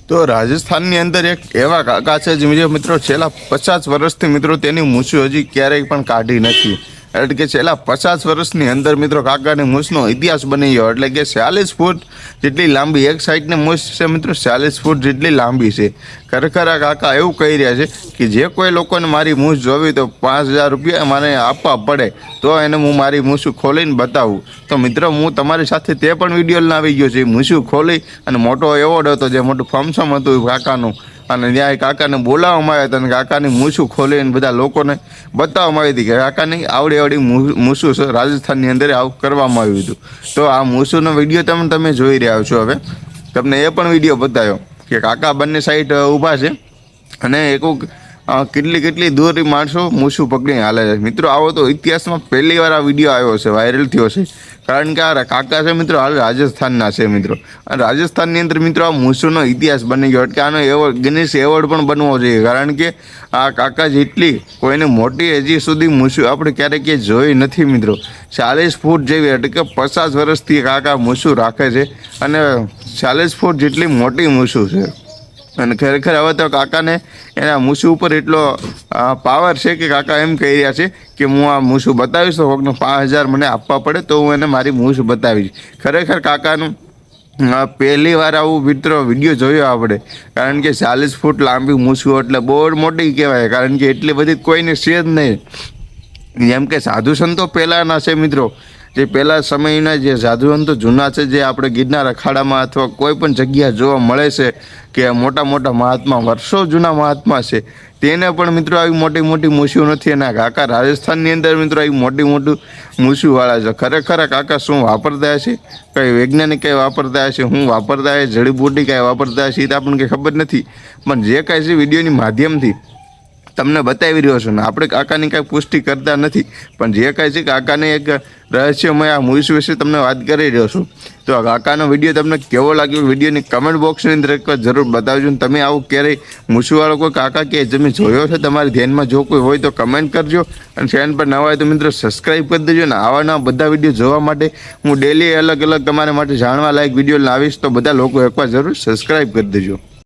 તો રાજસ્થાનની અંદર એક એવા કાકા છે જે મિત્રો છેલ્લા 50 વર્ષથી મિત્રો તેની મૂછું હજી ક્યારેય પણ કાઢી નથી। એટલે કે છેલ્લા 50 વર્ષની અંદર મિત્રો કાકાની મૂછનો ઇતિહાસ બની ગયો। એટલે કે 40 ફૂટ જેટલી લાંબી એક સાઈડની મૂછ છે મિત્રો, 40 ફૂટ જેટલી લાંબી છે। ખરેખર આ કાકા એવું કહી રહ્યા છે કે જે કોઈ લોકોને મારી મૂછ જોવી તો 5000 રૂપિયા મને આપવા પડે તો એને હું મારી મૂછું ખોલીને બતાવું। તો મિત્રો હું તમારી સાથે તે પણ વિડીયો આવી ગયો છે, મૂછું ખોલી અને મોટો એવોર્ડ હતો, જે મોટું ફંક્શન હતું કાકાનું, અને ત્યાં કાકાને બોલાવવામાં આવ્યા હતા અને કાકાની મૂછું ખોલીને બધા લોકોને બતાવવામાં આવી હતી કે કાકાની આવડી આવડી મૂછું છે રાજસ્થાનની અંદર આવું કરવામાં આવ્યું હતું। તો આ મૂછુંનો વિડીયો તમે જોઈ રહ્યા છો। હવે તમને એ પણ વિડીયો બતાવ્યો કે કાકા બંને સાઈડ ઊભા છે અને કેટલી દૂર માણસો મૂછું પકડીને હાલે છે। મિત્રો આવો તો ઇતિહાસમાં પહેલી વાર આ વિડીયો આવ્યો છે, વાયરલ થયો છે, કારણ કે આ કાકા છે મિત્રો હાલ રાજસ્થાનના છે મિત્રો। અને રાજસ્થાનની અંદર મિત્રો આ મૂછુંનો ઇતિહાસ બની ગયો એટલે આનો એવોર્ડ ગિનિસ એવોર્ડ પણ બનવો જોઈએ, કારણ કે આ કાકા જેટલી કોઈને મોટી હજી સુધી મૂછું આપણે ક્યારેય જોઈ નથી મિત્રો। 40 ફૂટ જેવી એટલે કે 50 વર્ષથી કાકા મૂછું રાખે છે અને 40 ફૂટ જેટલી મોટી મૂછું છે। અને ખરેખર હવે તો કાકાને એના મૂછું ઉપર એટલો પાવર છે કે કાકા એમ કહી રહ્યા છે કે હું આ મૂછું બતાવીશ તો કોકને 5000 મને આપવા પડે તો હું એને મારી મૂછ બતાવીશ। ખરેખર કાકાનું પહેલી વાર આવું મિત્રો વિડીયો જોયો આપણે, કારણ કે 40 ફૂટ લાંબી મૂછું એટલે બહુ મોટી કહેવાય, કારણ કે એટલી બધી કોઈને છે જ નહીં। જેમ કે સાધુ સંતો પહેલાંના છે મિત્રો, જે પહેલાં સમયના જે સાધુ સંતો જૂના છે, જે આપણે ગિરનાર અખાડામાં અથવા કોઈ પણ જગ્યા જોવા મળે છે કે મોટા મોટા મહાત્મા, વર્ષો જૂના મહાત્મા છે, તેને પણ મિત્રો આવી મોટી મોટી મૂછું નથી। અને કાકા રાજસ્થાનની અંદર મિત્રો આવી મોટી મૂછુંવાળા છે। ખરેખર કાકા શું વાપરતા હશે, કંઈ વૈજ્ઞાનિક કંઈ વાપરતા હશે, હું વાપરતા હશે, જડીબુટી કાંઈ વાપરતા હશે, એ તો આપણને કંઈ ખબર નથી, પણ જે કાંઈ છે વિડીયોની માધ્યમથી તમને બતાવી રહ્યો છું ને। આપણે કાકાની કાંઈ પુષ્ટિ કરતા નથી, પણ જે કાંઈ છે કાકાને એક રહસ્યમય આ મૂછ વિશે તમને વાત કરી રહ્યો છું। તો આ કાકાનો વિડીયો તમને કેવો લાગ્યો વિડીયોની કમેન્ટ બોક્સની અંદર એક જરૂર બતાવજો। ને તમે આવું ક્યારેય મૂછવાળો કોઈ કાકા કે તમે જોયો છે તમારી ધ્યાનમાં જો કોઈ હોય તો કમેન્ટ કરજો, અને ચેનલ પર નવા હોય તો મિત્રો સબસ્ક્રાઈબ કરી દેજો। ને આવા નવા બધા વિડીયો જોવા માટે હું ડેલી અલગ અલગ તમારા માટે જાણવા લાયક વિડીયો લાવીશ, તો બધા લોકો એકવાર જરૂર સબસ્ક્રાઈબ કરી દેજો।